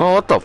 Oh, what the?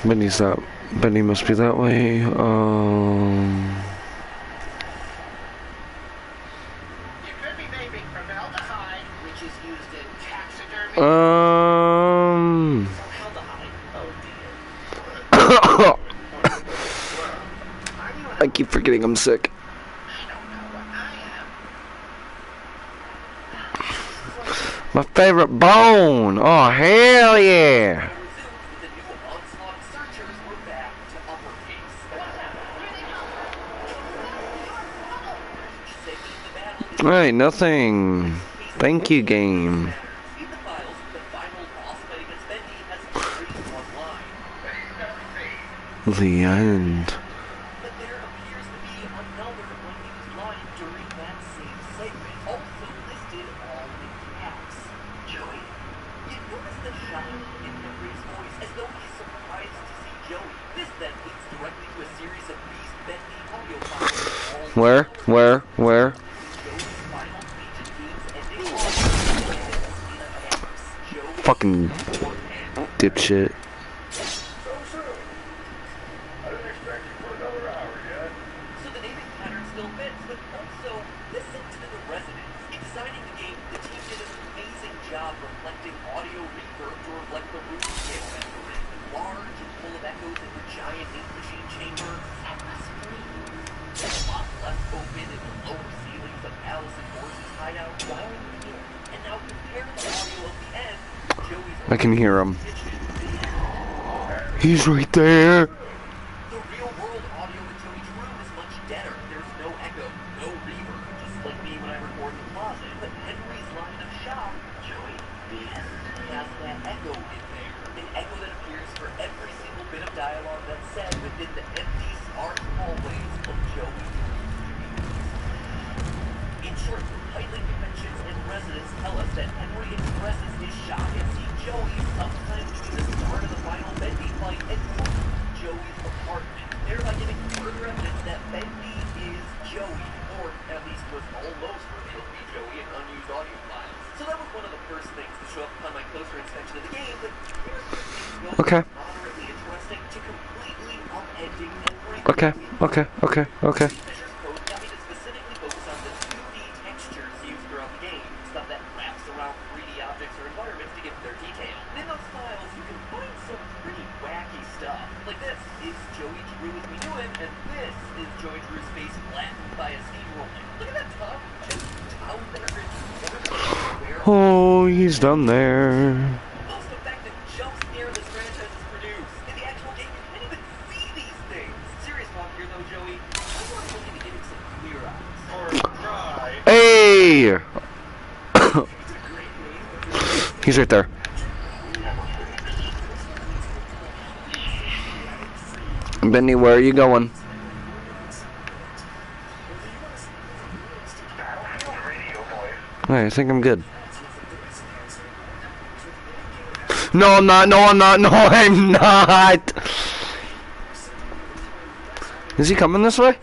Bendy's that. Bendy must be that way. You could be vaping formaldehyde, which is used in taxidermy. Formaldehyde. Oh dear. I keep forgetting I'm sick. I don't know what I am. My favorite bone. Oh, hell yeah. Alright, nothing. Thank you, game. The end. Where? Fucking dipshit. So the naming pattern still fits, but also listen to the resonance. In designing the game, the team did an amazing job reflecting audio reverb to reflect the room scale instrument. Large and full of echoes in the giant ink machine chamber, that must breathe. A lot less open in the lower ceilings of Alice and Morris's hideout while in the field. And now compare the audio of the end. I can hear him. He's right there. The real-world audio in Joey's room is much deader. There's no echo, no reverb, just like me when I record in the closet. But Henry's line of shock, Joey, this has that echo in there. An echo that appears for every single bit of dialogue that's said within the empty, sparse hallways of Joey's room. In short, titling conventions and residents tell us that Henry expresses his shock at seeing Joey sometime between the start of the final Bendy fight and Joey's apartment, thereby giving further evidence that Bendy is Joey, or at least was almost revealed to be Joey in unused audio files. So that was one of the first things to show up upon my closer inspection of the game, but here's where things go Okay. moderately interesting to completely upending every Okay. Fisher's code got me to specifically focus on the 2D textures used throughout the game, stuff that wraps around 3D objects or environments to give their detail. And in those files, you can find some pretty wacky stuff. Like this is Joey Drew as we knew him, and this is Joey Drew's face flattened by a steamroller. Look at that tongue, just down there and Oh, he's done there. most effective jump scare this franchise has produced. In the actual game, you can't even see these things. Serious talk here, though, Joey. I want to give him some clear eyes. Hey! He's right there. Bendy, where are you going? Hey, I think I'm good. No, I'm not. No, I'm not. No, I'm not. Is he coming this way?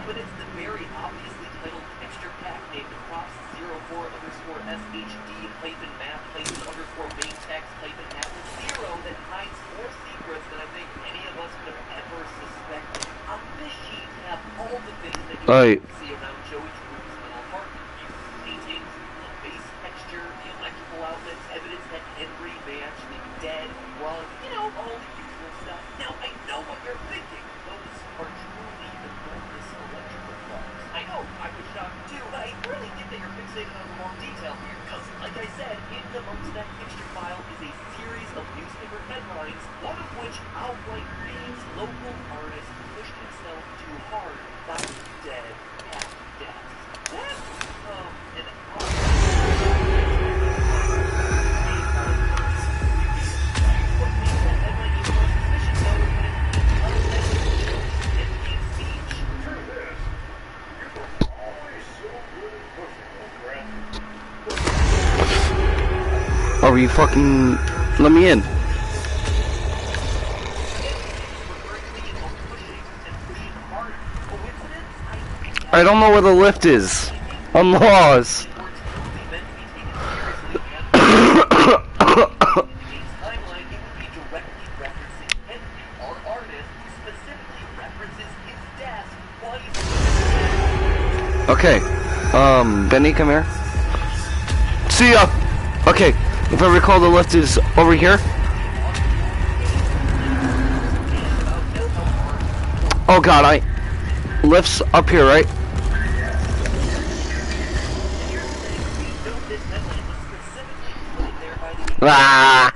But it's the very obviously titled texture pack named Props04_SHD_math_underscore main text_main text 0 that hides more secrets than I think any of us could have ever suspected. On this sheet, you have all the things that you see around Joey Drew's little apartment. Paintings, the base texture, the electrical outlets, evidence that Henry may actually be dead, rug, all the usual stuff. Now, I know what you're thinking. Those are truly enormous electrical plugs. I know, I was shocked too, but I really think that you're fixated on the wrong detail here, because, like I said, in amongst that picture file is a series of newspaper headlines, one of which outright reads, "Local artist pushed himself too hard, found dead at death." That's, an odd... What makes that headline even more suspicious, though, is that it's unnecessary Bendy's speech. Truth is, you were always so good at pushing, Grant. Are you fucking... Let me in. I don't know where the lift is. I'm lost. Okay. Benny, come here. See ya! Okay, if I recall, the lift is over here. Oh god, lift's up here, right? Ah!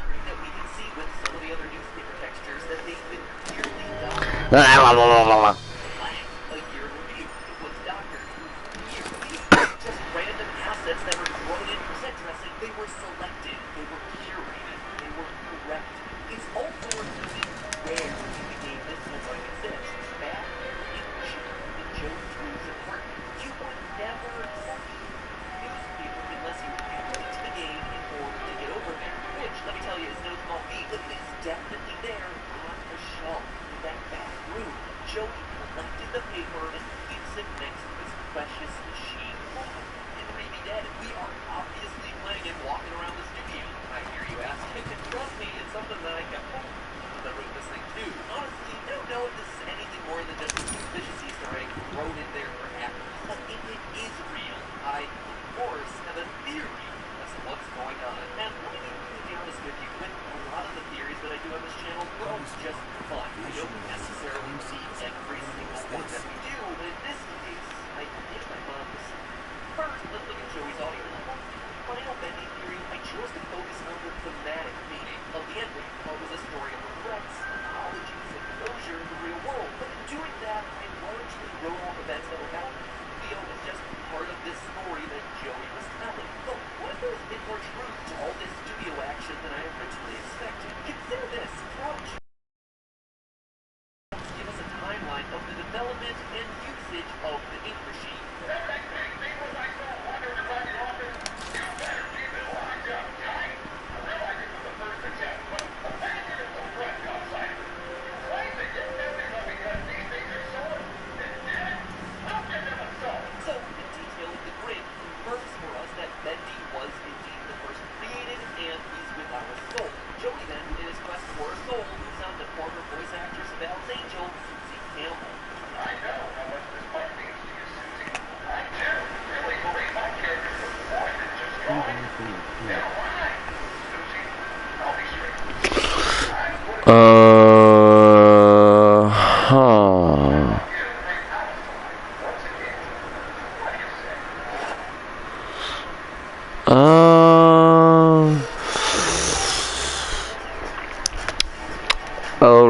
Huh.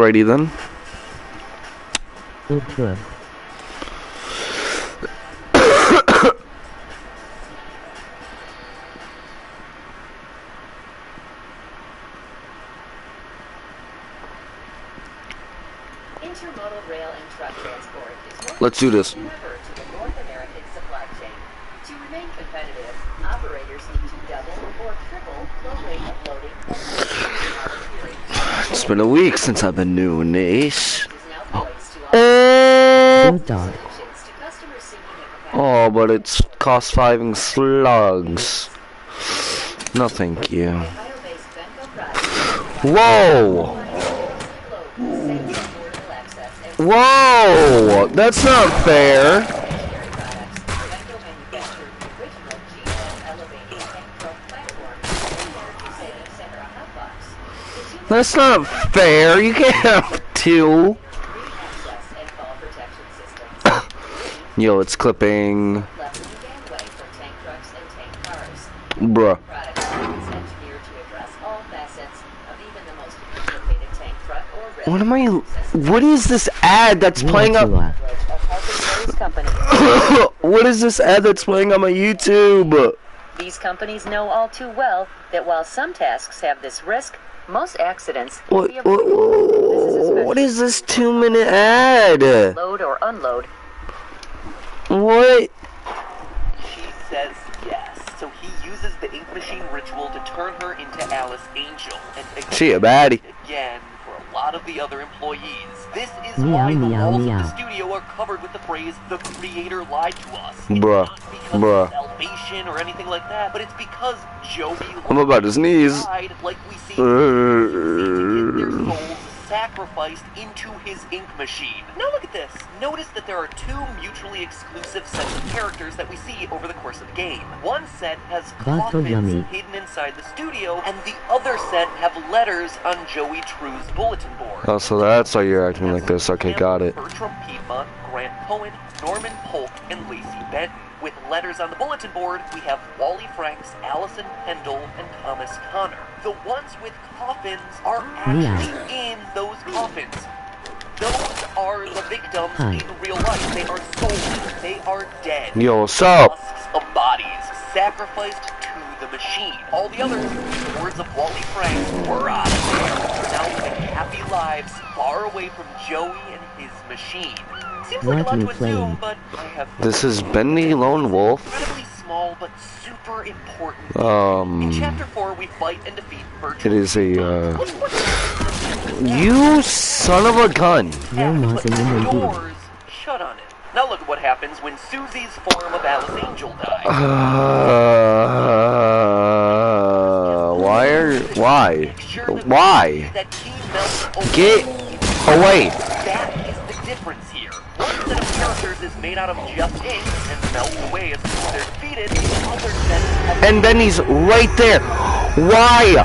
Alrighty then. Good. Intermodal rail and truck transport is more Let's do this. than ever to the North American supply chain. To remain competitive, operators need to double or triple the rate of loading and It's been a week since I've been doing this. is now poised to offer Oh, Good dog. solutions to customers seeking a capacity. oh, but it's cost 5 and slugs. No, thank you. Ohio-based Benko products Whoa! global same affordable access and Whoa! That's not fair. stationary products. Benko manufactured the original G1 elevated tank truck platform and energy saving Sahara hotbox. That's not fair. You can't have two. Access and fall protection systems. Yo, it's clipping. Leveling the gangway for tank trucks and tank cars. Bruh. Product is engineered to address all facets of even the most complicated tank truck or rail. What am I? What is this ad that's playing up? Of Harper Company. What is this ad that's playing on my YouTube? These companies know all too well that while some tasks have this risk, most accidents can What? be avoided. What is this 2-minute ad? Load or unload. What? She says yes. So he uses the ink machine ritual to turn her into Alice Angel. And again, She a baddie. again, for a lot of the other employees. This is Meow, why the meow, walls meow. of the studio are covered with the phrase, the creator lied to us. It's Bruh. not because Bruh. of salvation or anything like that, but it's because Joey I'm about his knees. died, like we see their souls sacrificed into his ink machine. Now look at this. Notice that there are two mutually exclusive sets of characters that we see over the course of the game. One set has That's so coffins yummy. hidden inside the studio, and the other set have letters on Joey True's bulletin board. Oh, so that's why you're acting like this. Okay, got it. Bertram Piedmont, Grant Cohen, Norman Polk, and Lacey Benton. With letters on the bulletin board, we have Wally Franks, Allison Pendle, and Thomas Connor. The ones with coffins are actually in those coffins. Those are the victims Hi. in real life. They are souls. They are dead. Yo, what's up? Husks of bodies sacrificed to the machine. All the others, in the words of Wally Franks, were out of there. Now living happy lives far away from Joey and his machine. Seems like a What lot you to assume, playing? but I have This is Bendy Lone Wolf. incredibly small but super important. In chapter 4, we fight and defeat Bertram. It is a, What's You son of a gun. No mossing in the deal. doors shut on it. Now look at what happens when Susie's form of Alice Angel dies. Why? That he melts away. Get away. That is the difference here. One set of characters is made out of just ink and melts away as soon as they're defeated. The other set has And Benny's right there. Why?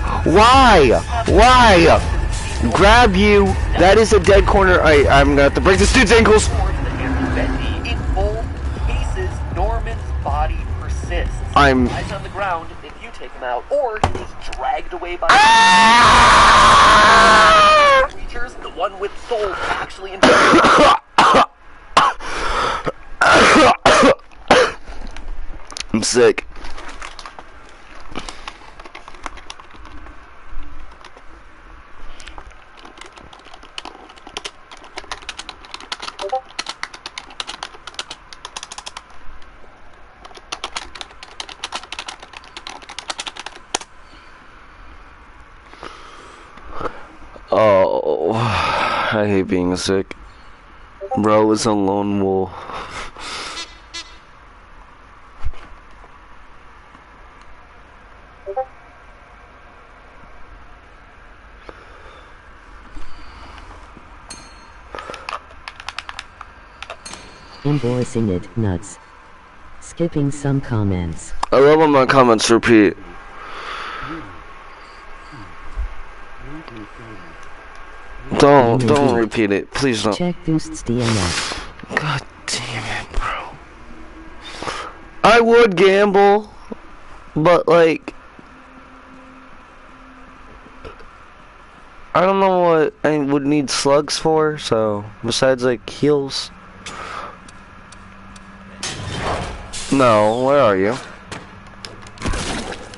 Grab you. That is a dead corner. I'm gonna have to break this dude's ankles. swords that enter Bendy. In both cases, Norman's body persists. I'm- Eyes on the ground if you take him out, or he's dragged away by creatures. The one with souls actually infected. I'm sick. Oh, I hate being sick. Bro is a lone wolf. Invoicing it, nuts. Skipping some comments. I love when my comments repeat. Don't repeat it. Please don't. Check Boost's DNF. God damn it, bro. I would gamble, but like, I don't know what I would need slugs for, so besides like heals. No, where are you?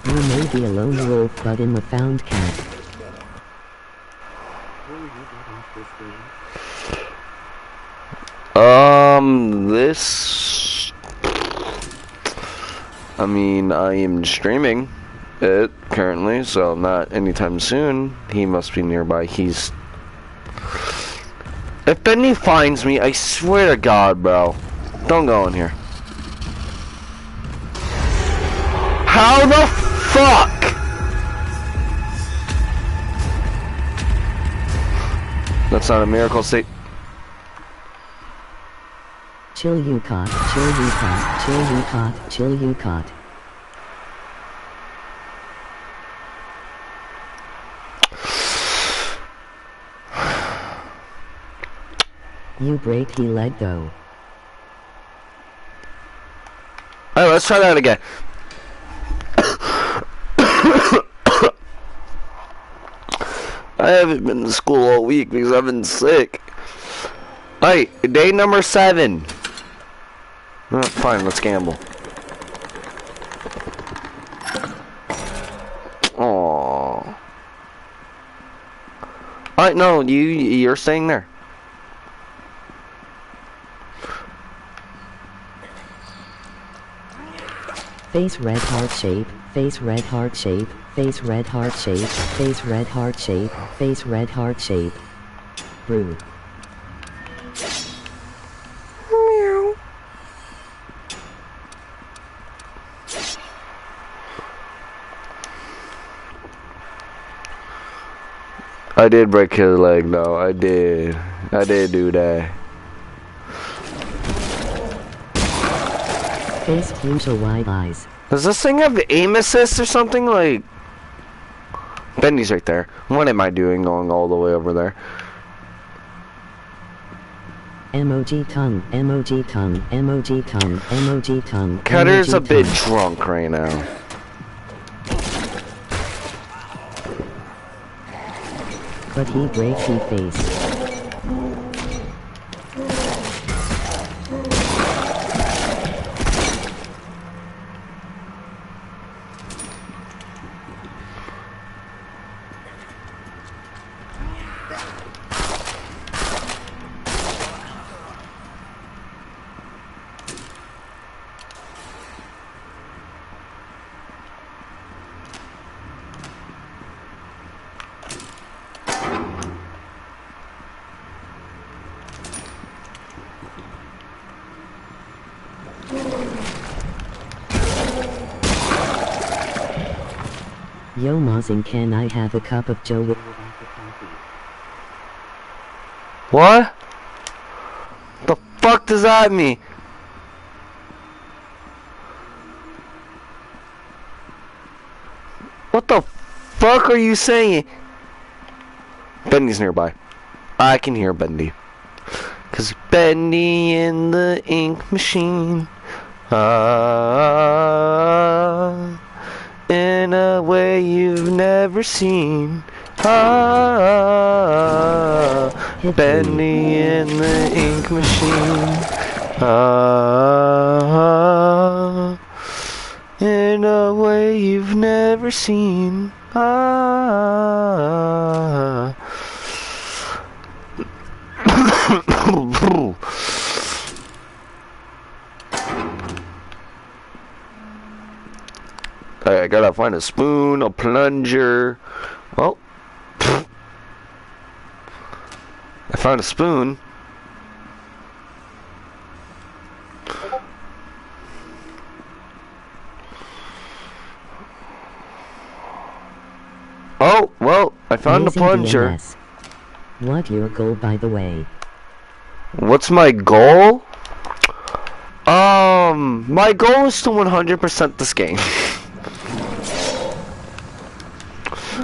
You may be a lone wolf, but in the found cat. This. I mean, I am streaming it currently, so not anytime soon. He must be nearby. He's. If Bendy finds me, I swear to God, bro. Don't go in here. How the fuck? That's not a miracle state. Chill you caught, chill you caught, chill you caught, chill you caught. You break, he let go. Alright, let's try that again. I haven't been to school all week because I've been sick. Alright, day number 7. Fine, let's gamble. Aww. Alright, no, you're staying there. Face red heart shape, face red heart shape, face red heart shape, face red heart shape, face red heart shape. Brew. Meow. I did break his leg, though. I did do that. Face crucial wide eyes. Does this thing have aim assist or something? Like, Bendy's right there. What am I doing going all the way over there? Emoji tongue, emoji tongue, emoji tongue, emoji tongue. Cutter's emoji a bit tongue. drunk right now. But he breaks he face. Yo Mozzing, can I have a cup of Joe with What? The fuck does that mean? What the fuck are you saying? Bendy's nearby. I can hear Bendy. 'Cause Bendy in the ink machine. In a way you've never seen. Bendy in the ink machine. In a way you've never seen. I gotta find a spoon, a plunger. Well, I found a spoon. Oh, well, I found a Amazing plunger. DNS. What your goal, by the way? What's my goal? My goal is to 100% this game.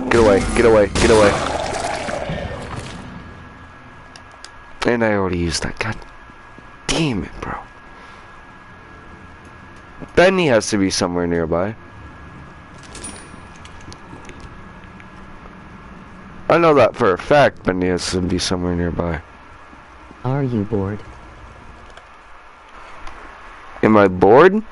Get away, get away, get away. And I already used that. God damn it, bro. Bendy has to be somewhere nearby. I know that for a fact, but he has to be somewhere nearby. Are you bored? Am I bored?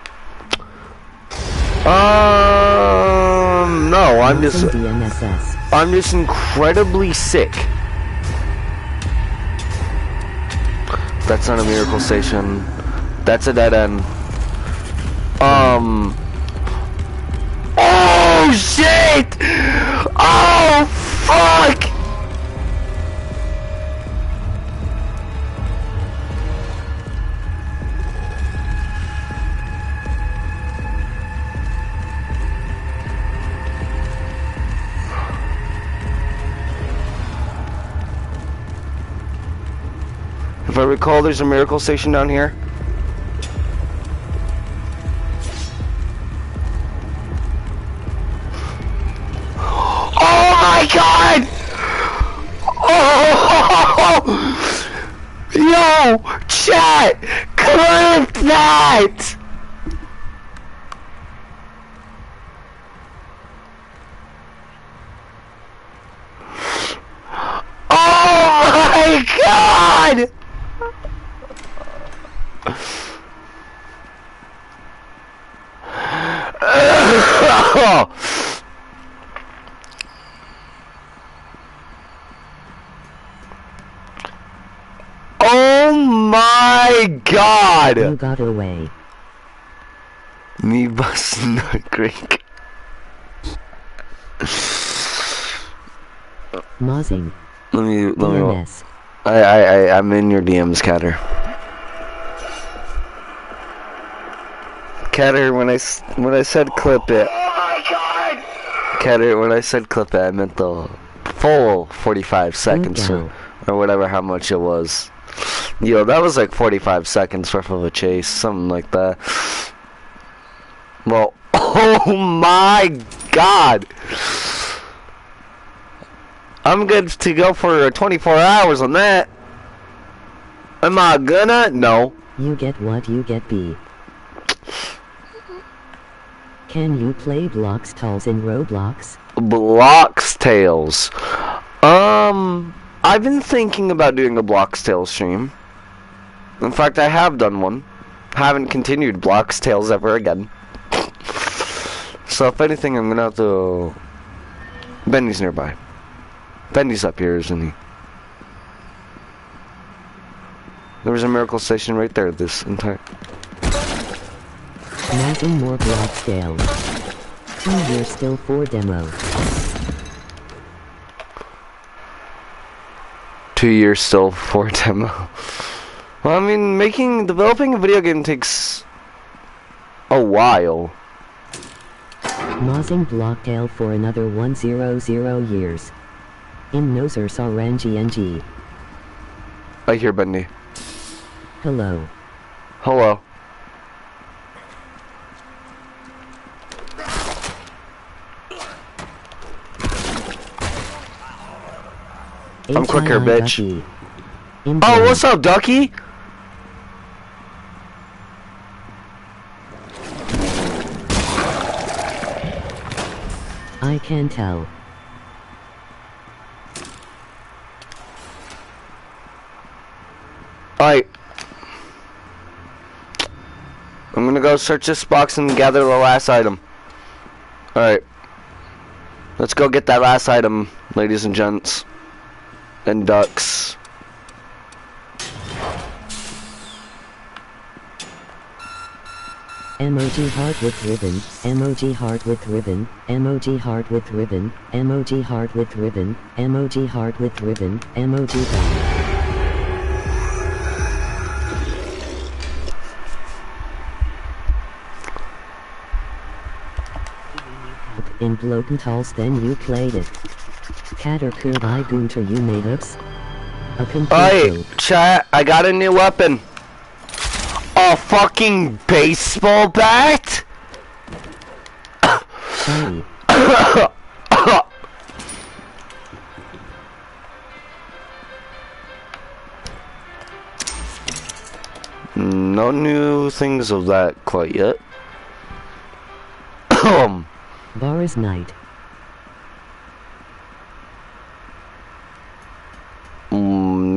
No, I'm just DMSS. I'm just incredibly sick. That's not a miracle station. That's a dead end. Oh shit! Oh fuck! If I recall, there's a miracle station down here. Oh my god! Oh! Yo! Chat! Clip that! Oh my god! Oh my god! You got away. Me busting the creek. Mozzing. Let me. DMS. I'm in your DMs, Catter. Catter, when I said clip it. Oh my god! Catter, when I said clip it, I meant the full 45 seconds or whatever, how much it was. Yo, that was like 45 seconds worth of a chase, something like that. Well, oh my god! I'm good to go for 24 hours on that. Am I gonna? No. You get what you get, B. Can you play Blocks Tales in Roblox? Blocks Tales. I've been thinking about doing a Blocks Tales stream. In fact, I have done one. Haven't continued Blocks Tales ever again. So if anything, I'm gonna have to... Bendy's nearby. Bendy's up here, isn't he? There was a miracle station right there this entire... Nothing more Blocks Tales. 2 years still for demo. 2 years still for demo. Well, I mean, developing a video game takes a while. Mozzing Blocktail for another 100 years. In Noser Sarangi. I hear Bendy. Hello. Hello. I'm quicker, bitch. Oh, what's up, Ducky? I can tell. Alright. I'm gonna go search this box and gather the last item. Alright. Let's go get that last item, ladies and gents. And ducks. Emoji heart with ribbon, emoji heart with ribbon, emoji heart with ribbon, emoji heart with ribbon, emoji heart with ribbon, emoji heart. In Blokentals then you played it. Katerkur I Gunter you made ups. A complete Alright, chat, I got a new weapon. A fucking baseball bat? Sorry. No new things of that quite yet. Boris Knight.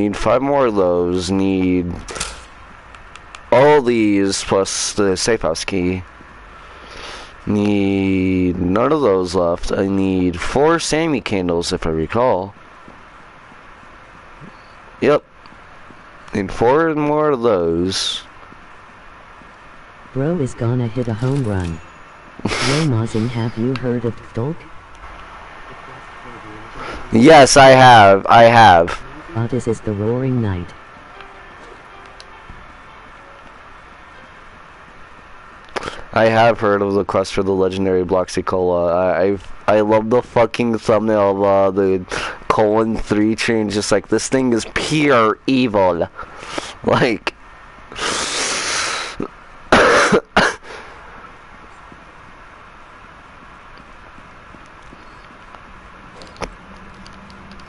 Need 5 more of those. Need all these plus the safe house key. Need none of those left. I need 4 Sammy candles if I recall. Yep. Need 4 more of those. Bro is gonna hit a home run. Yo Mozing, have you heard of Dolk? Yes, I have. I have. Otis is the roaring knight. I have heard of the quest for the legendary Bloxy Cola. I love the fucking thumbnail of the colon 3 change. Just like, this thing is pure evil. Like,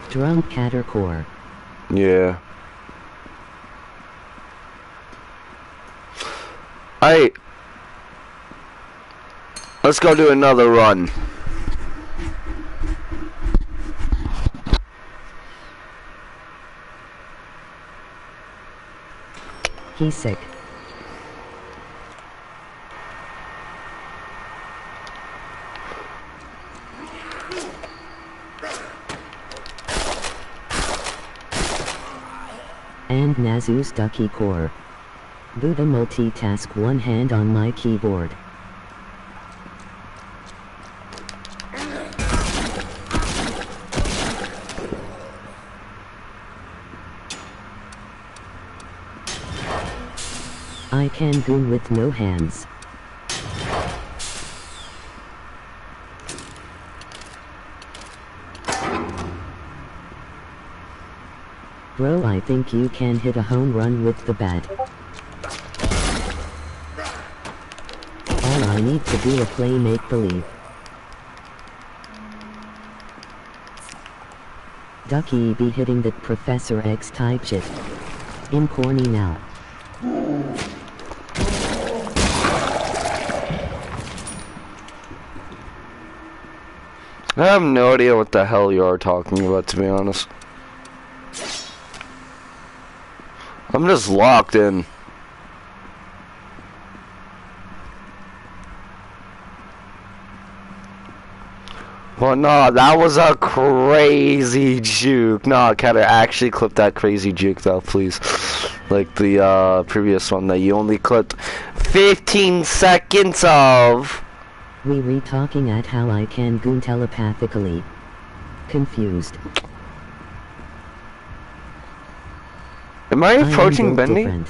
Drunk Cattercore. yeah. Let's go do another run. He's sick. And Nazu's Ducky Core. Buddha multitask, one hand on my keyboard. I can goon with no hands. Bro, I think you can hit a home run with the bat. All I need to do a play make-believe. Ducky be hitting that Professor X type shit. In corny now. I have no idea what the hell you are talking about, to be honest. I'm just locked in. Well, no, that was a crazy juke. No, Catter, actually clip that crazy juke, though, please. Like the previous one that you only clipped 15 seconds of. We re-talking at how I can goon telepathically. Confused. Am I am approaching built Bendy? different.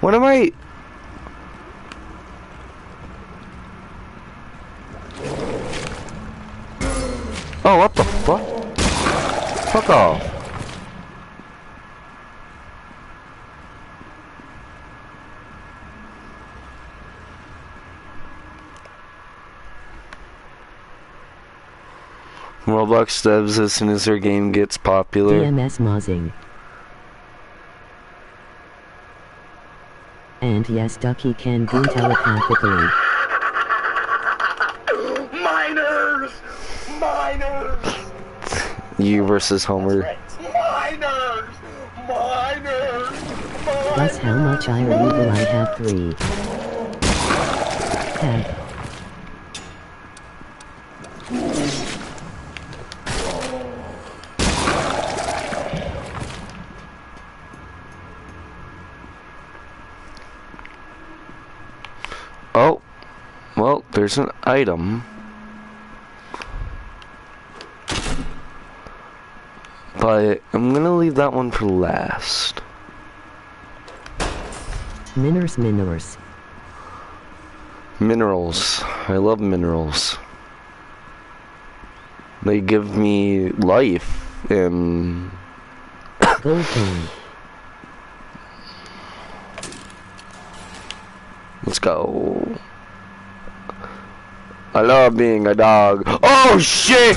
What am I? Oh, what the fuck? Fuck off. Roblox devs as soon as their game gets popular. DMS mozzing. And yes, Ducky can goon telepathically. Miners! Miners! You versus Homer. Miners! Miners! Guess how much I will I have 3. Have. Oh, well, there's an item. But I'm gonna leave that one for last. Minners. Minerals. I love minerals. They give me life and Gold coin. let's go. I love being a dog. Oh shit!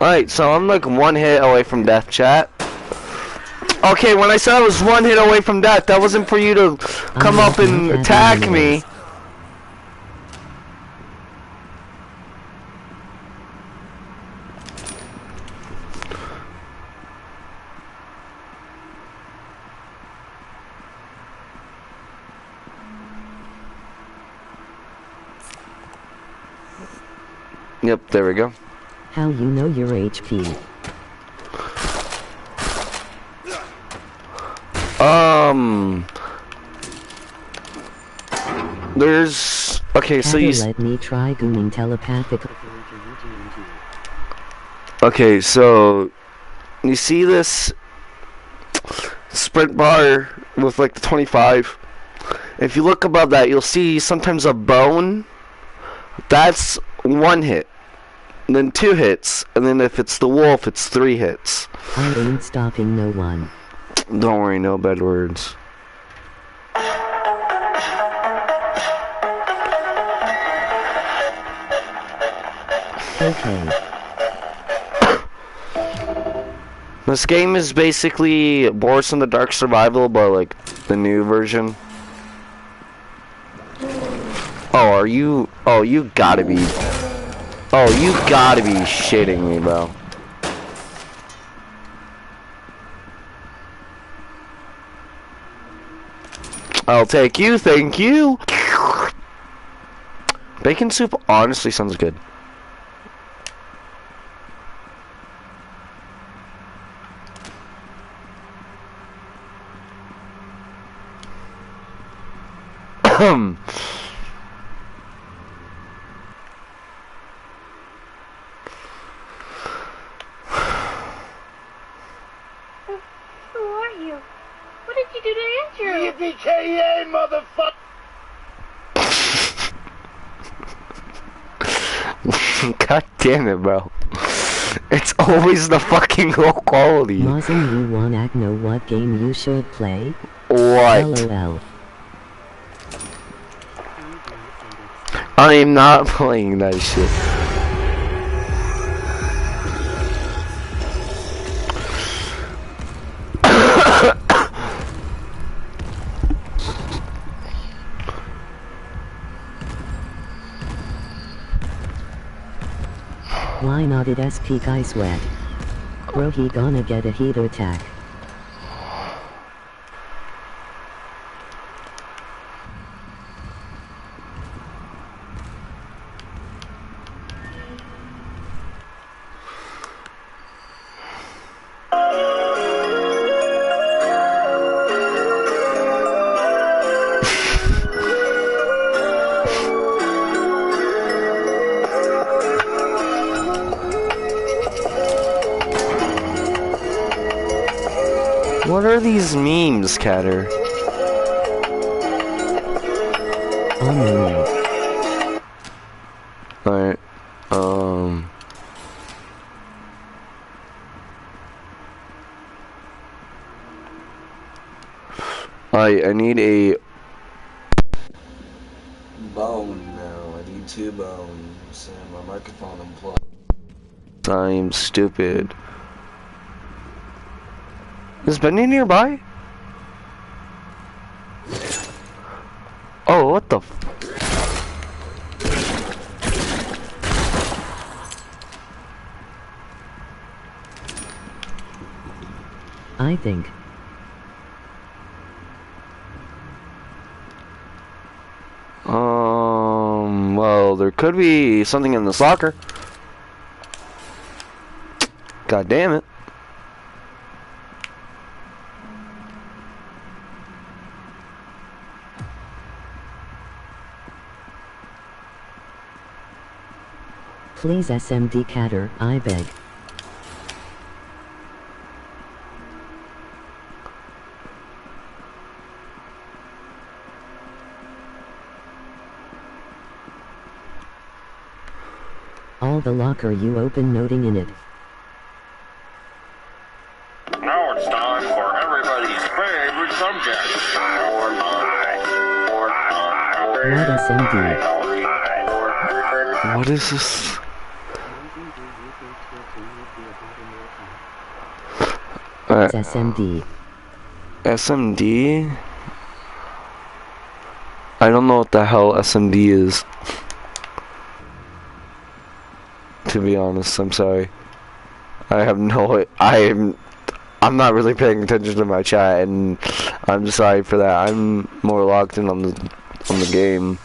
Alright, so I'm like 1 hit away from death, chat. Okay, when I said I was 1 hit away from death, that wasn't for you to come up and attack me. Yep, there we go. How you know your HP? There's... Okay, so you... Let me try gooming telepathically. Okay, so... You see this... sprint bar with like the 25? If you look above that, you'll see sometimes a bone. That's 1 hit. And then 2 hits. And then if it's the wolf, it's 3 hits. I ain't stopping no one. Don't worry, no bad words. Okay. This game is basically Boris in the Dark Survival, but like the new version. Oh, are you... Oh, you gotta be... Oh, you gotta be shitting me, bro. I'll take you, thank you. Bacon soup honestly sounds good. Who are you? What did you do to Andrew? Yippee-ki-yay, motherfucker! God damn it, bro. It's always the fucking low quality. Mawson, you wanna know what game you should play? What? LOL. I am not playing that shit. Why not it SP guy sweat? Bro, he gonna get a heat attack. What are these memes, Catter? Oh no. Alright, I need a bone now. I need 2 bones and my microphone unplugged. I'm stupid. Is Bendy nearby? Oh, what the f... I think. Well, there could be something in this locker. God damn it. Please SMD Catter, I beg. All the locker you open noting in it. Now it's time for everybody's favorite subject. What SMD? What is this? It's SMD. SMD? I don't know what the hell SMD is. To be honest, I'm sorry. I have no... I'm not really paying attention to my chat, and I'm sorry for that. I'm more locked in on the game.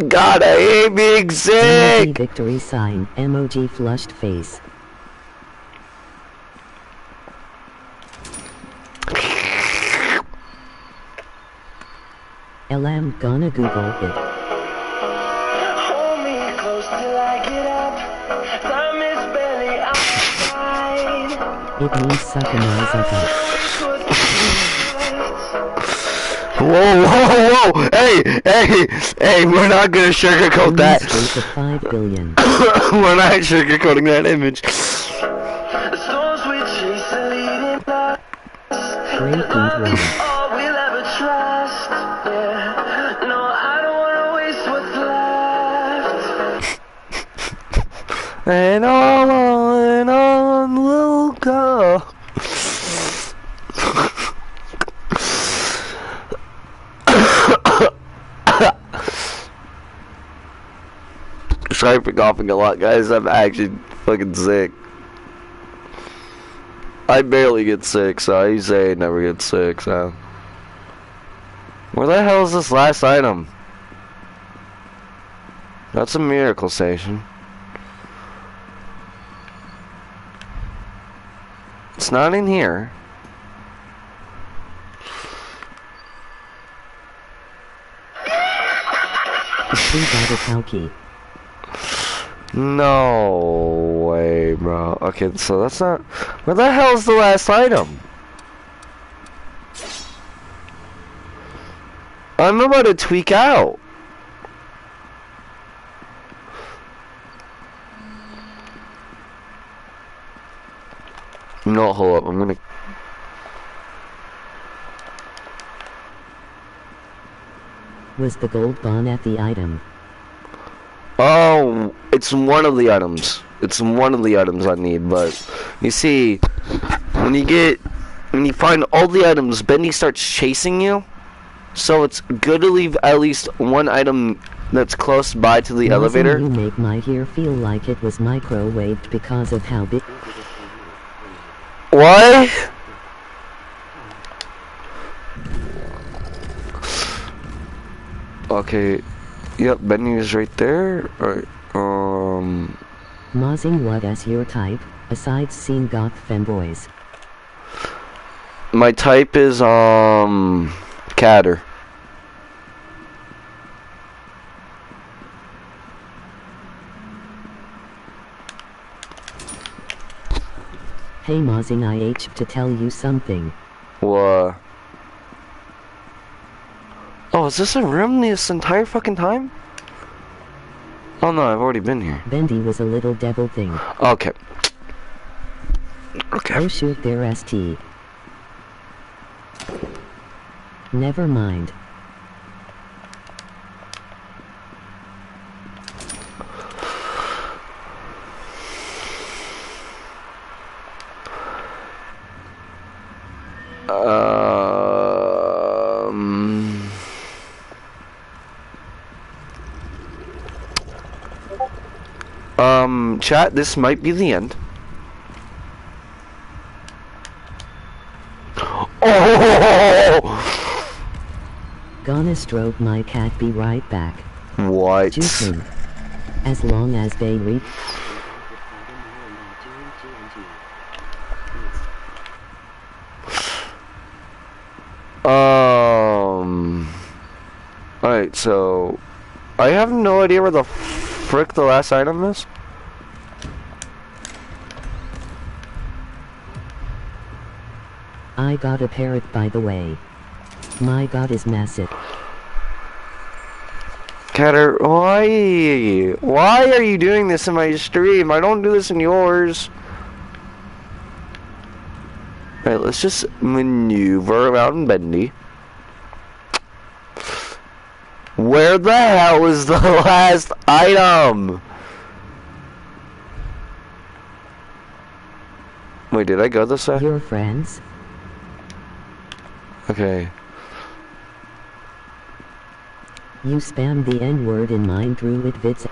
God, I hate being Emoji sick. victory sign. Emoji flushed face. I'm gonna Google it. Hold me close till I get up. Time is barely outside. It means suckanize up. Whoa, whoa, whoa! Hey! We're not gonna sugarcoat that. Streak of 5 billion. We're not sugarcoating that image. The storms we chase are leading us. Great beat one. All we'll ever trust. Yeah. No, I don't wanna waste what's left. And on we'll go. Sorry for coughing a lot, guys. I'm actually fucking sick. I barely get sick, so I say I never get sick, so. Where the hell is this last item? That's a miracle station. It's not in here. We got a Palki. No way, bro. Okay, so that's not... Where the hell is the last item? I'm about to tweak out. No, hold up. I'm gonna... Was the gold bond at the item? Oh, it's one of the items. It's one of the items I need, but you see, when you find all the items, Bendy starts chasing you. So it's good to leave at least one item that's close by to the elevator. You make my hair feel like it was microwaved because of how big. What? Okay. Yep, Bendy is right there. Alright. Mozzing, what is your type, aside seeing goth femboys? My type is, Catter. Hey Mozzing, I hate to tell you something. What? Oh, is this a room this entire fucking time? Oh no, I've already been here. Bendy was a little devil thing. Okay. Okay. Oh shoot, their ST. Never mind. Chat, this might be the end. Oh! Gonna stroke my cat, be right back. What? Juicing. As long as they read. Alright, so I have no idea where the frick the last item is. I got a parrot, by the way. My god is massive. Catter, why? Why are you doing this in my stream? I don't do this in yours. Alright, let's just maneuver around Bendy. Where the hell is the last item? Wait, did I go this way? Your friends? Okay. You spammed the N-word in mine Druid vids.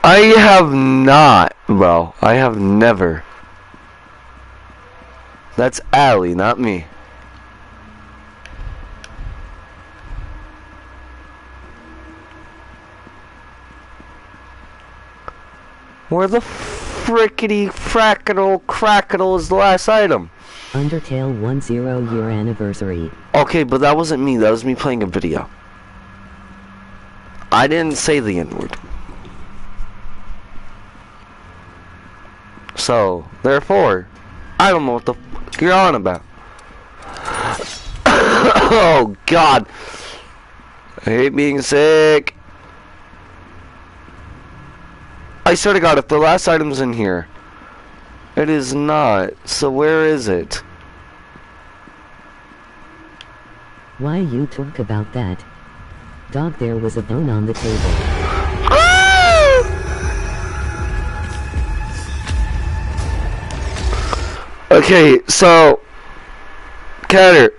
I have not, bro. I have never. That's Allie, not me. Where the frickety frackadle crackadle is the last item? Undertale 10 year anniversary. Okay, but that wasn't me. That was me playing a video. I didn't say the N-word. So, therefore, I don't know what the f you're on about. Oh, God. I hate being sick. I swear to God, if the last item's in here, it is not. So where is it? Why you talk about that? Dog, there was a bone on the table. Okay, so Catter,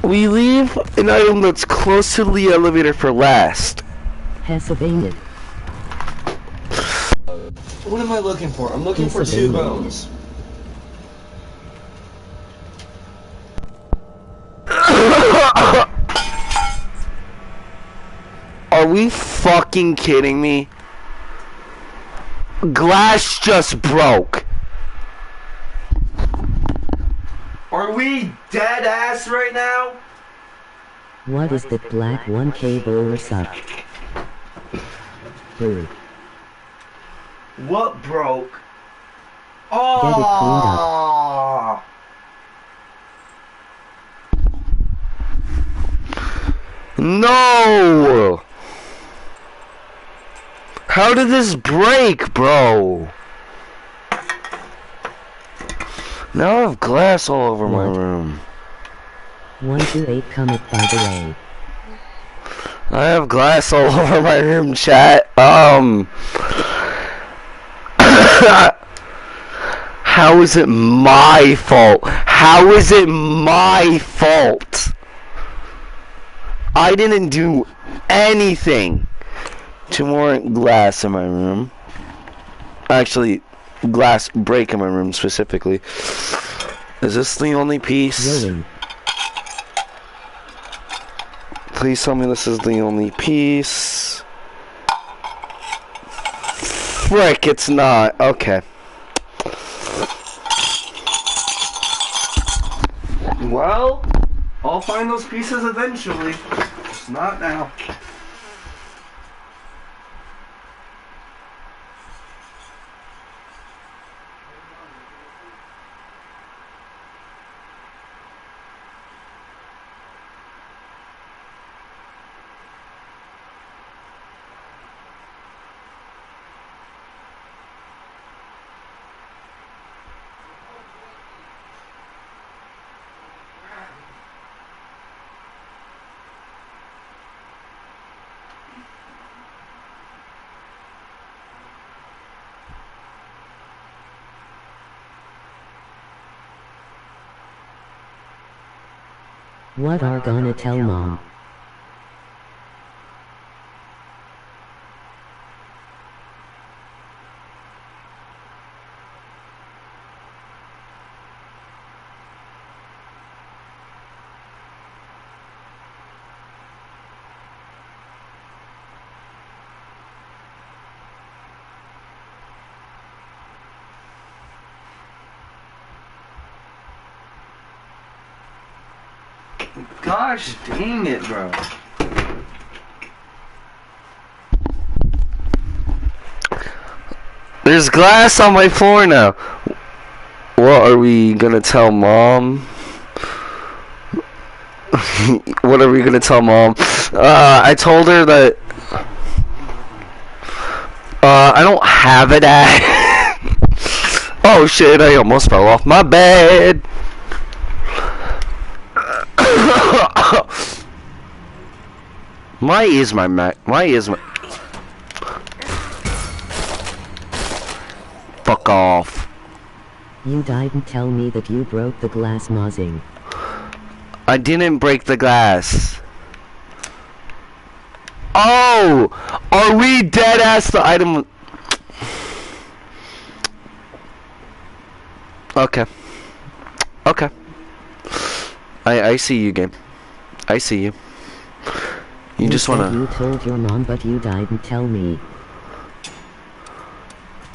we leave an item that's close to the elevator for last. Pennsylvania. What am I looking for? I'm looking for 2 bones. Are we fucking kidding me? Glass just broke. Are we dead ass right now? What is that black 1K bowler suck? Brr. What broke? Get it cleaned up. No! How did this break, bro? Now I have glass all over my room. 128 cometh by the way. I have glass all over my room, chat. How is it my fault? How is it my fault? I didn't do anything to warrant glass in my room. Actually, glass break in my room specifically. Is this the only piece? Rolling. Please tell me this is the only piece. Frick, it's not. Okay. Well, I'll find those pieces eventually. Just not now. What are gonna tell mom? Gosh dang it, bro. There's glass on my floor now. What are we gonna tell mom? What are we gonna tell mom? I told her that I don't have it at. Oh shit, I almost fell off my bed. Why is my fuck off. You didn't tell me that you broke the glass mozzing. I didn't break the glass. Oh! Are we dead ass the item? Okay. Okay. I see you, game. I see you. You just said wanna... You told your mom, but you didn't tell me.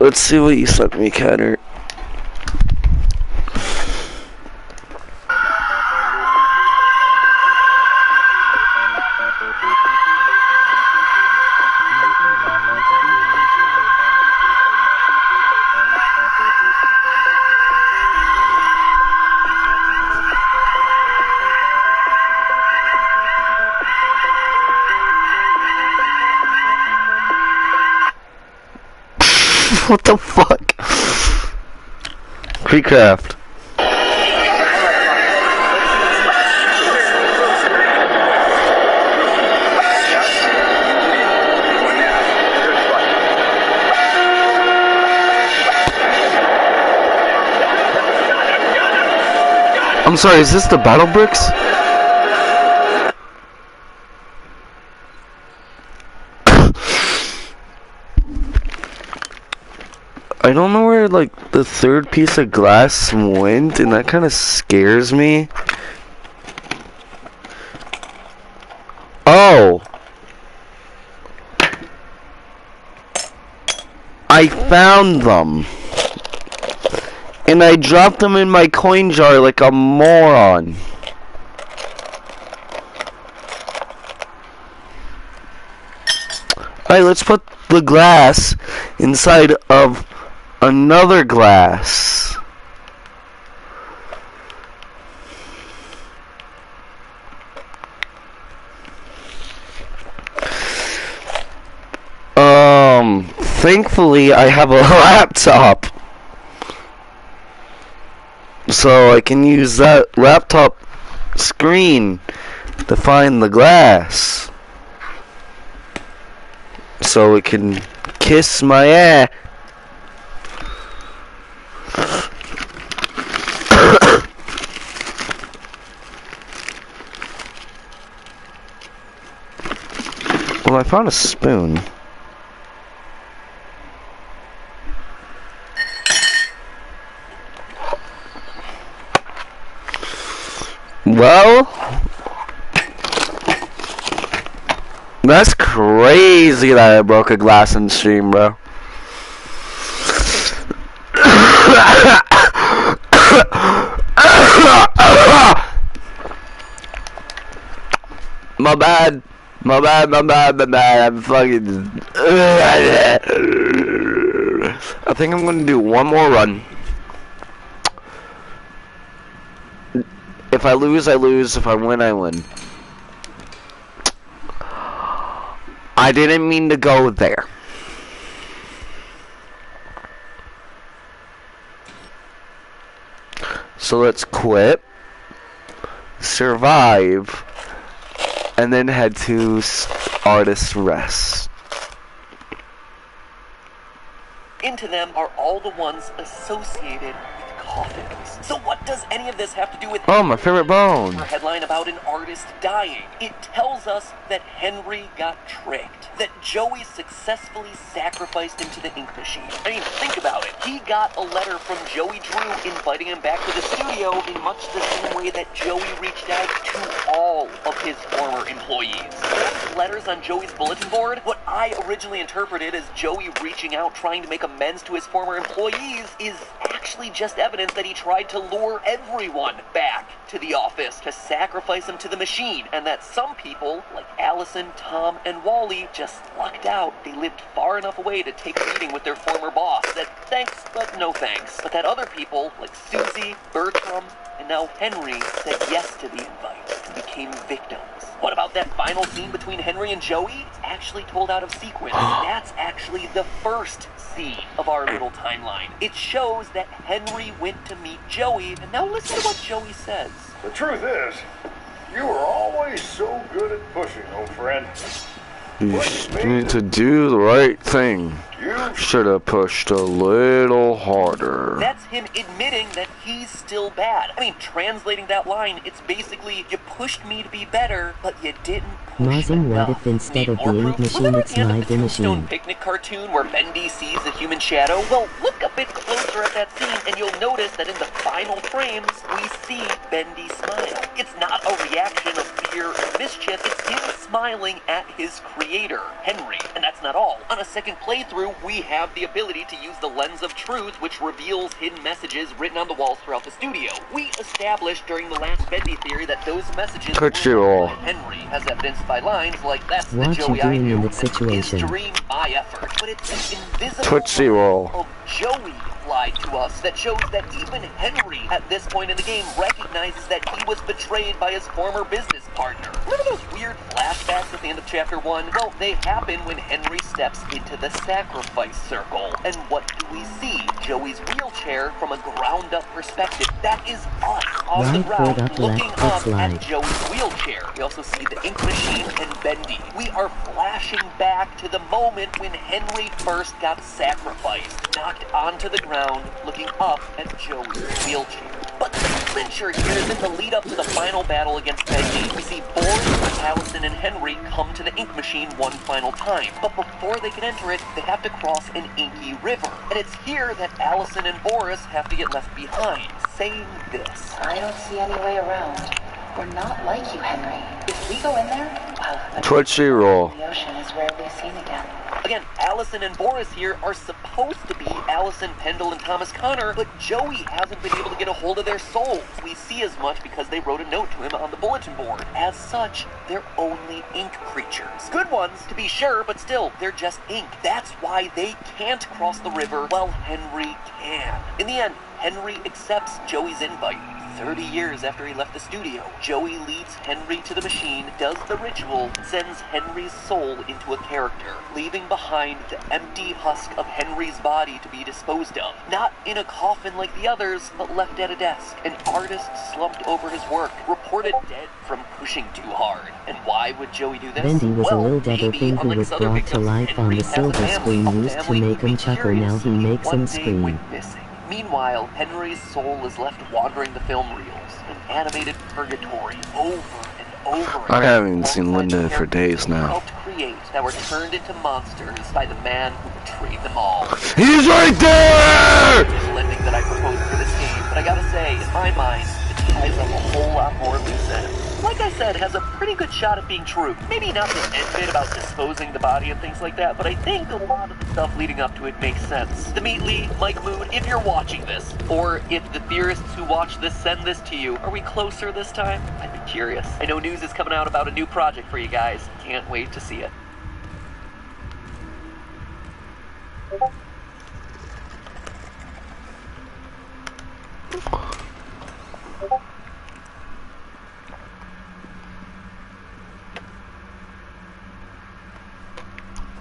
Let's see what you sent me, Kenner. What the fuck? Creecraft. I'm sorry, is this the Battle Bricks? I don't know where, like, the third piece of glass went, and that kind of scares me. Oh! I found them! And I dropped them in my coin jar like a moron. Alright, let's put the glass inside of another glass. Thankfully I have a laptop. So I can use that laptop screen to find the glass. So it can kiss my ass. Well, I found a spoon. Well, that's crazy that I broke a glass in stream, bro. My bad. I'm fucking. I think I'm gonna do one more run. If I lose, I lose. If I win, I win. I didn't mean to go there. So let's quit, survive, and then head to Artist Rest. Into them are all the ones associated with coffins. So what does any of this have to do with... Oh, my favorite bone. ...a headline about an artist dying? It tells us that Henry got tricked. That Joey successfully sacrificed him to the ink machine. I mean, think about it. He got a letter from Joey Drew inviting him back to the studio in much the same way that Joey reached out to all of his former employees. Those letters on Joey's bulletin board, what I originally interpreted as Joey reaching out trying to make amends to his former employees, is actually just evidence that he tried to lure everyone back to the office to sacrifice them to the machine, and that some people, like Allison, Tom, and Wally, just lucked out. They lived far enough away to take a meeting with their former boss that thanks, but no thanks. But that other people, like Susie, Bertram, and now Henry, said yes to the invite and became victims. What about that final scene between Henry and Joey? It's actually told out of sequence. That's actually the first scene of our little timeline. It shows that Henry went to meet Joey, and now listen to what Joey says. The truth is, you were always so good at pushing, old friend. You need to do the right thing. You Should have pushed a little harder. That's him admitting that he's still bad. I mean, translating that line, it's basically, you pushed me to be better, but you didn't push Mazing, what enough. if instead of Need more the ink proof? machine, Remember it's at the end my of the the Tombstone machine? Picnic cartoon where Bendy sees the human shadow? Well, look a bit closer at that scene, and you'll notice that in the final frames, we see Bendy smile. It's not a reaction of fear sheer mischief, it's him smiling at his creator, Henry. And that's not all. On a second playthrough, we have the ability to use the lens of truth, which reveals hidden messages written on the walls throughout the studio. We established during the last Bendy theory that those messages were by Henry, as evidenced by lines like, "That's the What Joey you I doing knew, in that situation? his dream, my effort." But it's the invisible Tootsie Roll. of Joey lied to us that shows that even Henry, at this point in the game, recognizes that he was betrayed by his former business partner. Remember those weird flashbacks at the end of Chapter 1? Well, they happen when Henry steps into the sacrifice circle. And what do we see? Joey's wheelchair from a ground-up perspective. That is us on the Right ground foot up, looking left foot up slide. at Joey's wheelchair. We also see the ink machine and Bendy. We are flashing back to the moment when Henry first got sacrificed, knocked onto the ground, looking up at Joey's wheelchair. But the clincher here is in the lead up to the final battle against Bendy. We see Boris, Allison, and Henry come to the ink machine one final time. But before they can enter it, they have to cross an inky river. And it's here that Allison and Boris have to get left behind, saying this. I don't see any way around. We're not like you, Henry. If we go in there, well, the Tootsie Roll. the ocean is rarely seen again. Again, Allison and Boris here are supposed to be Allison, Pendle, and Thomas Connor, but Joey hasn't been able to get a hold of their souls. We see as much because they wrote a note to him on the bulletin board. As such, they're only ink creatures. Good ones, to be sure, but still, they're just ink. That's why they can't cross the river while Henry can. In the end, Henry accepts Joey's invite. 30 years after he left the studio, Joey leads Henry to the machine, does the ritual, sends Henry's soul into a character, leaving behind the empty husk of Henry's body to be disposed of. Not in a coffin like the others, but left at a desk. An artist slumped over his work, reported dead from pushing too hard. And why would Joey do this? Bendy was a Well, little devil maybe, thing who unlike was his other brought to victims, life on Henry the has a silver family, screen a used to family make who'd him be chuckle. Now curious he makes what him they scream. went missing. Meanwhile, Henry's soul is left wandering the film reels, an animated purgatory, over and over again. I haven't seen Linda for days now. Helped create that were turned into monsters by the man who betrayed them all. He's right there! This ending that I proposed for this game, but I gotta say, in my mind, it ties up a whole lot more loose ends. Like I said, has a pretty good shot at being true. Maybe not the end bit about disposing the body and things like that, but I think a lot of the stuff leading up to it makes sense. The Meatly, Mike Moon, if you're watching this, or if the theorists who watch this send this to you, are we closer this time? I'd be curious. I know news is coming out about a new project for you guys. Can't wait to see it.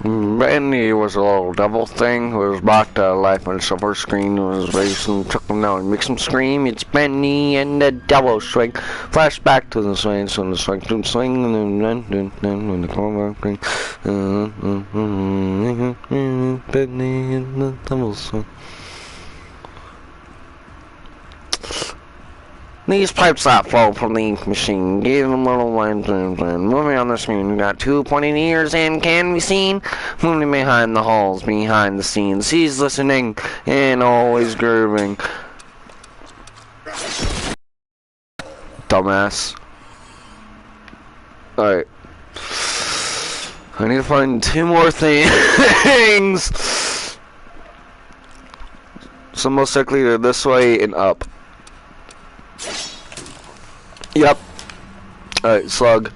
Bendy was a little devil thing who was brought to life on a silver screen. Was raised and took him down and makes him scream. It's Bendy and the devil swing. Flashback to the swing, so the swing to swing, and then when the corner swing. Bendy and the devil swing. These pipes that flow from the ink machine give them little lines and moving on the screen. We got 2 pointing ears and can be seen moving behind the halls, behind the scenes. He's listening and always grooving. Dumbass. Alright. I need to find 2 more things. So most likely they're this way and up. Yep. Alright, slug.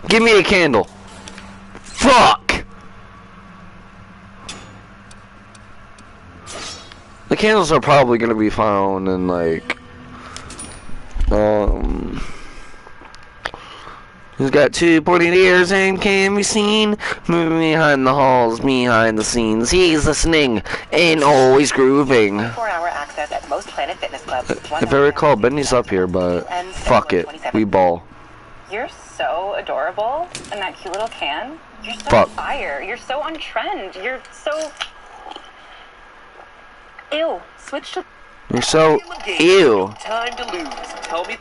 Give me a candle. Fuck! The candles are probably gonna be found in like he's got 2 pointed ears and can be seen moving behind the halls, behind the scenes. He's listening and always grooving. 4-hour access at most Planet Fitness clubs. If I recall, Bendy's up here, but fuck it, we ball. You're so adorable in that cute little can. You're so Fuck. fire. You're so on trend. You're so... Ew. Switch to... You're so ew. Time to lose. Tell me.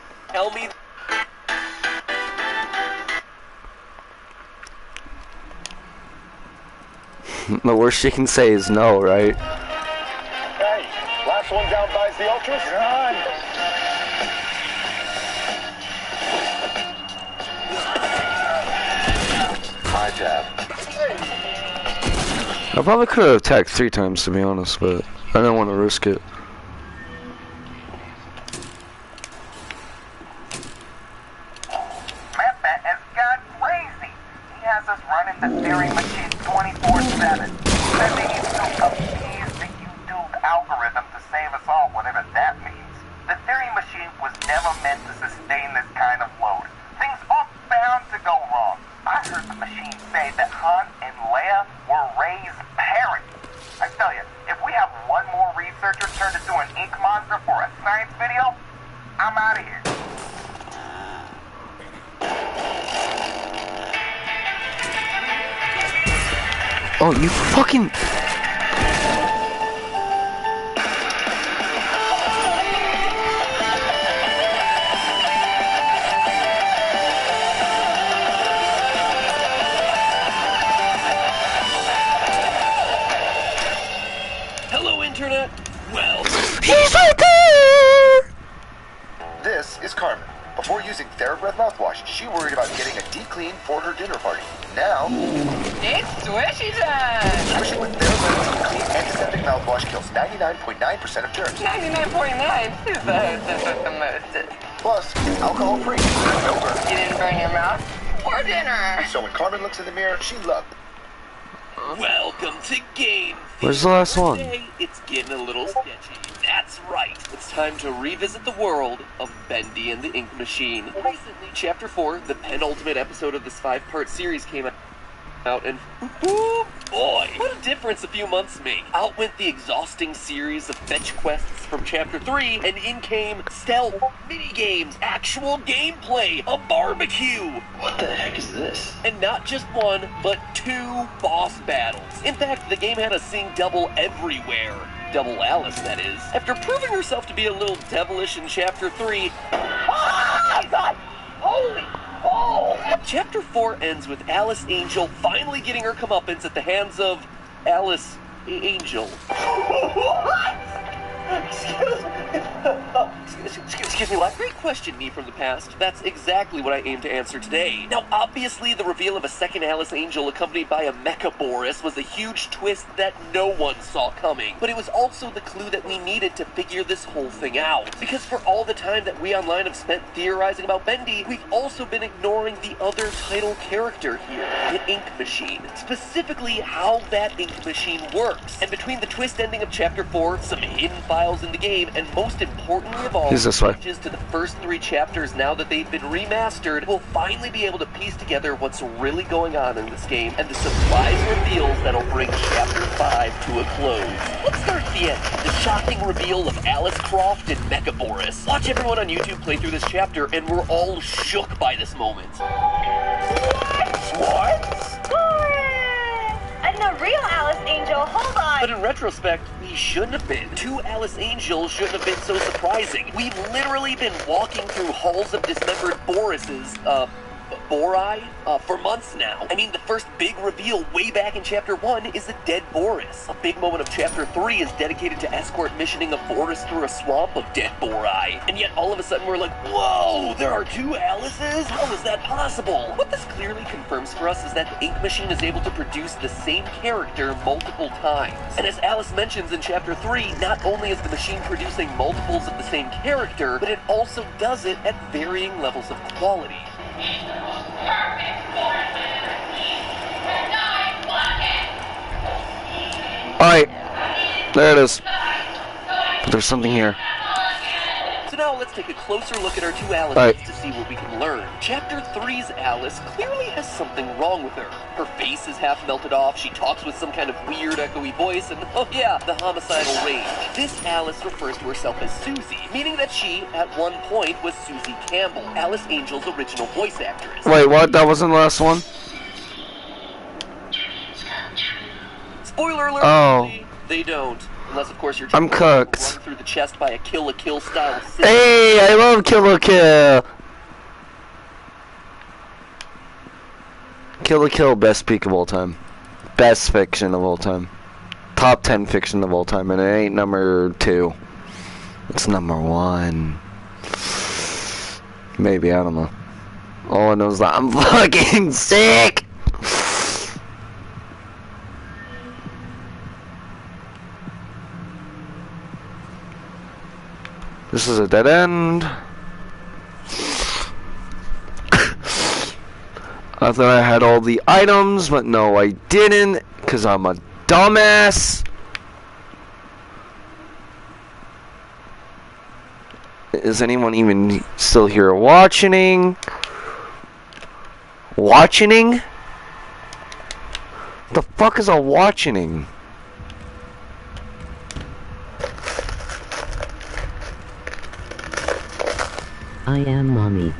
The worst you can say is no, right? Hey, last one down buys the Ultras. You're on. I probably could have attacked 3 times to be honest, but I didn't want to risk it. Mappa has gone crazy. He has us running the theory machine 24/7. Said they need to appease the YouTube algorithm to save us all, whatever that means. The theory machine was never meant to sustain this kind of load. Things are bound to go wrong. I heard the machine say that Han and Leia were Rey's parents. I tell you, if we have one more researcher turned into an ink monster for a science video, I'm out of here. Oh, you fucking... Hello, Internet. Well, He's right there! This is Carmen. Before using TheraBreath mouthwash, she worried about getting a deep clean for her dinner party. Now, It's swishy time! swishing with TheraBreath deep clean antiseptic mouthwash kills 99.9% of germs. 99.9 is the most. Plus, alcohol-free, no burn. You didn't burn your mouth for dinner. So when Carmen looks in the mirror, she loves welcome to Game Where's the last one? Today, it's getting a little sketchy. That's right. It's time to revisit the world of Bendy and the Ink Machine. Recently, Chapter 4, the penultimate episode of this 5-part series, came out, and ooh, boy, what a difference a few months made. Out went the exhausting series of fetch quests from Chapter 3, and in came stealth, mini-games, actual gameplay, a barbecue. What the heck is this? And not just one, but 2 boss battles. In fact, the game had us seeing double everywhere. Double Alice, that is. After proving herself to be a little devilish in Chapter 3... Oh, God! Holy balls! Chapter 4 ends with Alice Angel finally getting her comeuppance at the hands of Alice Angel. What? Excuse me, what? Great question, me from the past. That's exactly what I aim to answer today. Now, obviously, the reveal of a second Alice Angel accompanied by a Mecha Boris was a huge twist that no one saw coming. But it was also the clue that we needed to figure this whole thing out. Because for all the time that we online have spent theorizing about Bendy, we've also been ignoring the other title character here, the Ink Machine. Specifically, how that Ink Machine works. And between the twist ending of Chapter 4, some hidden files in the game, and most importantly of all, He's this way. changes to the first 3 chapters now that they've been remastered, we'll finally be able to piece together what's really going on in this game and the surprise reveals that'll bring Chapter 5 to a close. Let's start at the end, the shocking reveal of Alice Croft and Mecha Boris. Watch everyone on YouTube play through this chapter, and we're all shook by this moment. What? I'm the real Alice Angel, hold on! But in retrospect, we shouldn't have been. 2 Alice Angels shouldn't have been so surprising. We've literally been walking through halls of dismembered Boris's, Bori, for months now. I mean, the first big reveal way back in Chapter 1 is a dead Boris. A big moment of Chapter 3 is dedicated to escort missioning a Boris through a swamp of dead Bori. And yet, all of a sudden, we're like, whoa, there are 2 Alices? How is that possible? What this clearly confirms for us is that the Ink Machine is able to produce the same character multiple times. And as Alice mentions in Chapter 3, not only is the machine producing multiples of the same character, but it also does it at varying levels of quality. Alright. There it is. There's something here. So now let's take a closer look at our 2 Alices Right. to see what we can learn. Chapter 3's Alice clearly has something wrong with her. Her face is half melted off, she talks with some kind of weird echoey voice, and oh yeah, the homicidal rage. This Alice refers to herself as Susie, meaning that she, at one point, was Susie Campbell, Alice Angel's original voice actress. Wait, what? That wasn't the last one? Spoiler alert! Oh. everybody, They don't. Unless, of course, you're I'm cooked. run through the chest by a kill style scissor. Hey, I love Kill la Kill. Kill la Kill, best peak of all time. Best fiction of all time. Top 10 fiction of all time, and it ain't number 2. It's number 1. Maybe, I don't know. All I know is that I'm fucking sick. This is a dead end. I thought I had all the items, but no, I didn't, because I'm a dumbass. Is anyone even still here watching? Watching? The fuck is a watching? I am mommy.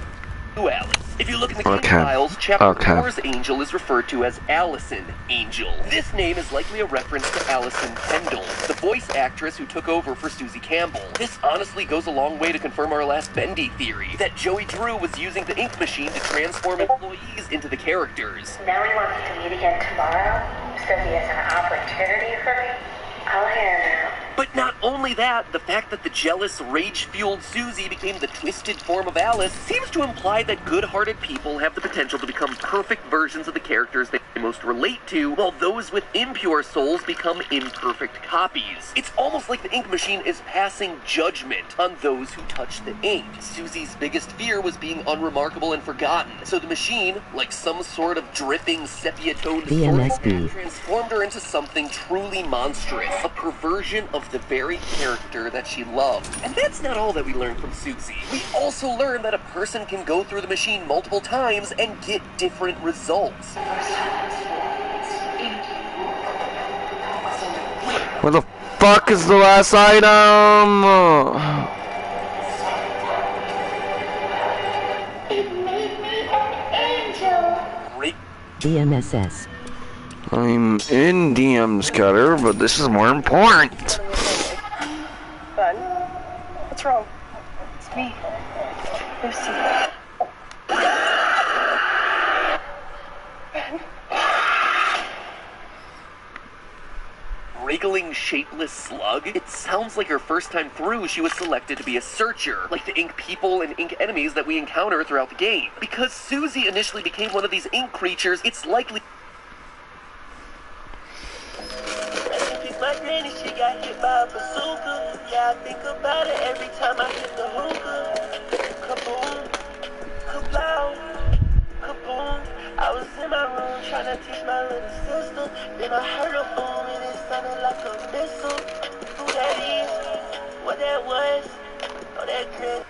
Alice. If you look in the game Okay. files, Chapter Okay. 4's Angel is referred to as Allison Angel. This name is likely a reference to Allison Kendall, the voice actress who took over for Susie Campbell. This honestly goes a long way to confirm our last Bendy theory, that Joey Drew was using the ink machine to transform employees into the characters. Now he wants to meet again tomorrow, so he has an opportunity for me. I'll hear now. But not only that, the fact that the jealous, rage-fueled Susie became the twisted form of Alice seems to imply that good-hearted people have the potential to become perfect versions of the characters they most relate to, while those with impure souls become imperfect copies. It's almost like the ink machine is passing judgment on those who touch the ink. Susie's biggest fear was being unremarkable and forgotten, so the machine, like some sort of dripping sepia-toned BMSB. transformed her into something truly monstrous, a perversion of the very character that she loved. And that's not all that we learned from Susie. We also learned that a person can go through the machine multiple times and get different results. Where the fuck is the last item? It made me an angel. Great. DMSS. I'm in DM's cutter, but this is more important. Bud, what's wrong? It's me, Lucy. Wriggling, shapeless slug? It sounds like her first time through she was selected to be a searcher, like the ink people and ink enemies that we encounter throughout the game. Because Susie initially became one of these ink creatures, it's likely... My granny, she got hit by a bazooka. Yeah, I think about it every time I hit the hookah. Kaboom, kablow, kaboom. I was in my room trying to teach my little sister. Then I heard a boom and it sounded like a missile. Who that is? What that was? Oh, that grin.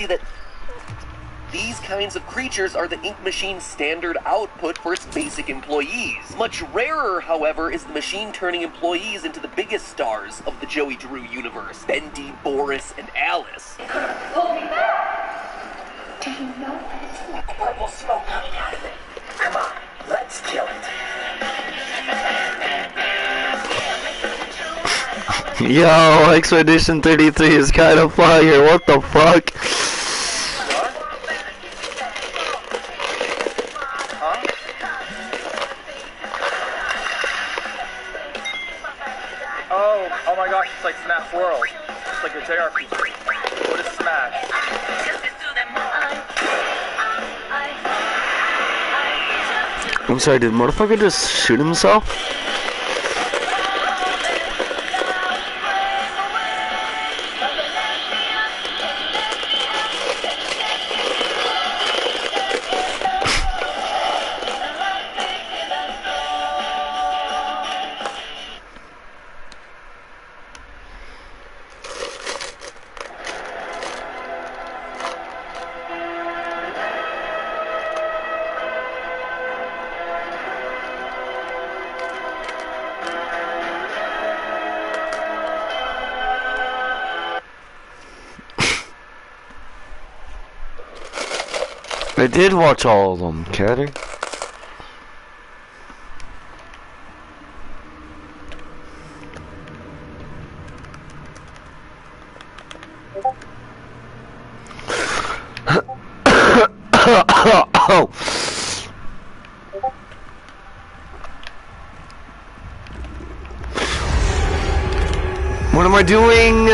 that these kinds of creatures are the ink machine's standard output for its basic employees. Much rarer, however, is the machine turning employees into the biggest stars of the Joey Drew universe, Bendy, Boris, and Alice. Pull me back. Do you know that it's like purple smoke coming out of it? Come on, let's kill it. Yo, Expedition 33 is kind of fire. What the fuck? Oh my gosh, it's like Smash World. It's like a JRPG. What is Smash? I'm sorry, did motherfucker just shoot himself? I did watch all of them, Caddy. What am I doing?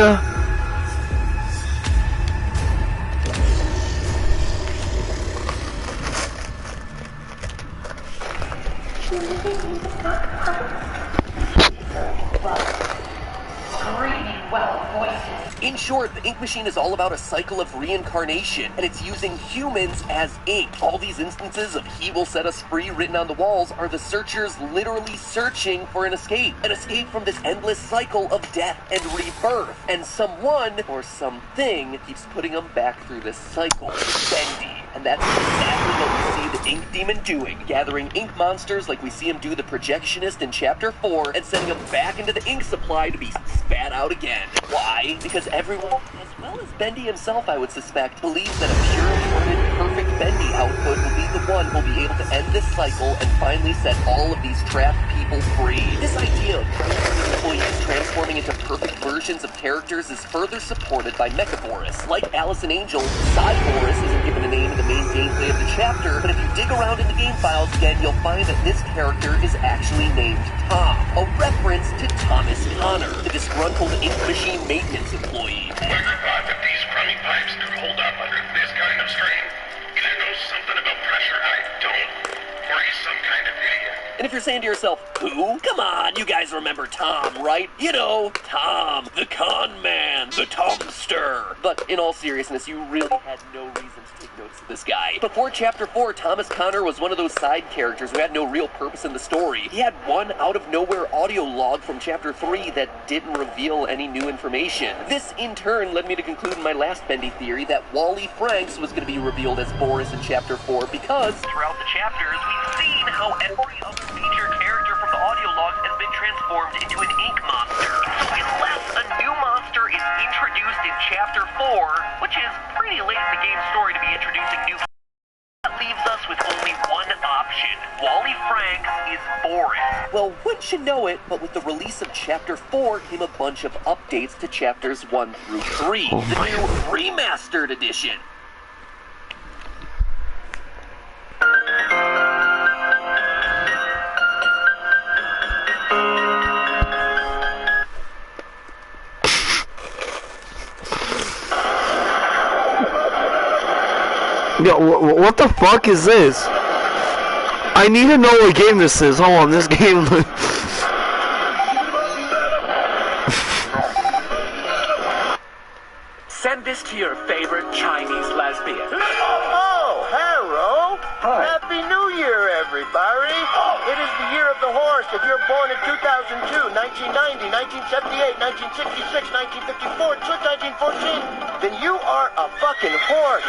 In short, the ink machine is all about a cycle of reincarnation, and it's using humans as ink. All these instances of "he will set us free" written on the walls are the searchers literally searching for an escape from this endless cycle of death and rebirth. And someone, or something, keeps putting them back through this cycle. Bendy. And that's exactly what we see the ink demon doing, gathering ink monsters like we see him do the projectionist in Chapter 4 and sending them back into the ink supply to be spat out again. Why? Because everyone, as well as Bendy himself, I would suspect, believes that a pure-hearted, perfect Bendy output will be the one who will be able to end this cycle and finally set all of these trapped people free. This idea of employees transforming into perfect versions of characters is further supported by Mechaboris. Like Alice and Angel, Cyboris isn't given a name in the main gameplay of the chapter, but if you dig around in the game files again, you'll find that this character is actually named Tom, a reference to Thomas Connor, the disgruntled ink machine maintenance employee. Whoever thought that these crummy pipes could hold up under this kind of strain? Either knows something about pressure I don't, or he's some kind of idiot. And if you're saying to yourself, who? Come on, you guys remember Tom, right? You know, Tom, the con man, the Tomster. But in all seriousness, you really had no reason to take notice of this guy. Before Chapter 4, Thomas Connor was one of those side characters who had no real purpose in the story. He had one out-of-nowhere audio log from Chapter 3 that didn't reveal any new information. This, in turn, led me to conclude in my last Bendy theory that Wally Franks was going to be revealed as Boris in Chapter 4 because throughout the chapters, we've seen how every other major character from the audio logs has been transformed into an ink monster. So unless a new monster is introduced in Chapter 4, which is pretty late in the game's story to be introducing new, that leaves us with only one option. Wally Franks is Boris. Well, wouldn't you know it, but with the release of Chapter 4 came a bunch of updates to Chapters 1 through 3. The new Remastered Edition. Yo, what the fuck is this? I need to know what game this is. Hold on, this game. Send this to your favorite Chinese lesbian. Oh, hello. Happy New Year, everybody. It is the year of the horse. If you're born in 2002, 1990, 1978, 1966, 1954, 1914, then you are a fucking horse,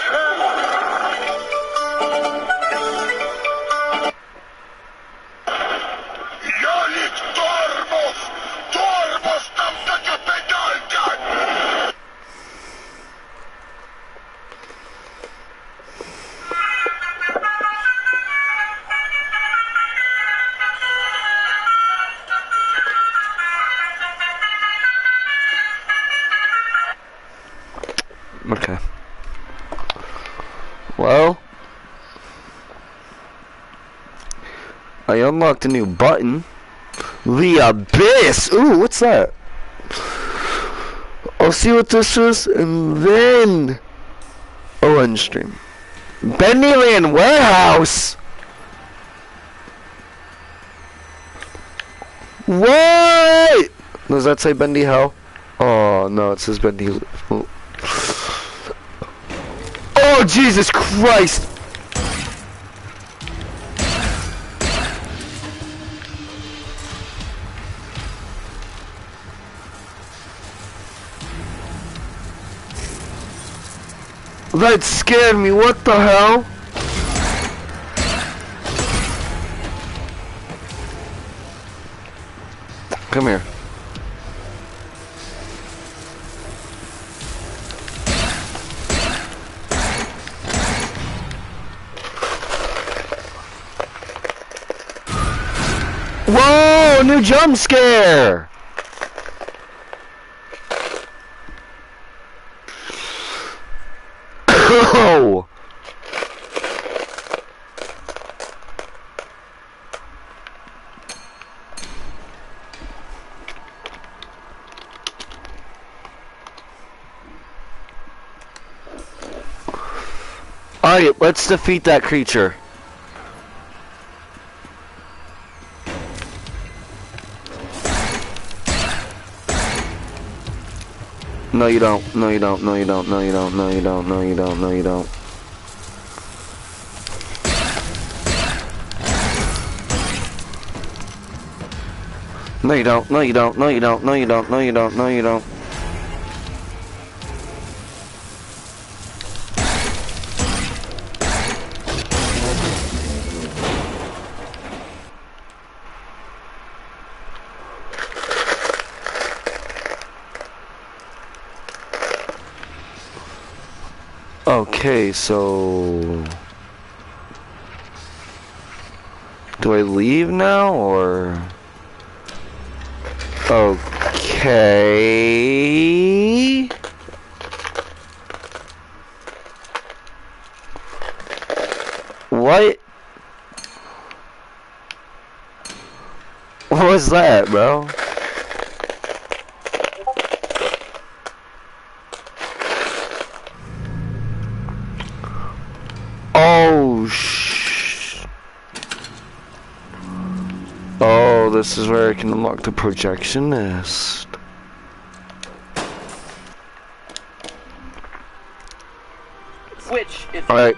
Janik Tormos! Tormos tam taka pedalka! Okay. Well, I unlocked a new button. The Abyss! Ooh, what's that? I'll see what this is, and then I'll end stream. Bendyland Warehouse! What? Does that say Bendy Hell? Oh, no, it says Bendy... Oh, Jesus Christ! That scared me, what the hell? Come here. Whoa, new jump scare! Oh! Alright, let's defeat that creature. No you don't, no you don't, no you don't, no you don't, no you don't, no you don't, no you don't. No you don't, no you don't, no you don't, no you don't, no you don't, no you don't. Okay, so do I leave now or okay? What? What was that, bro? Oh, oh, this is where I can unlock the projectionist. Which, if Alright.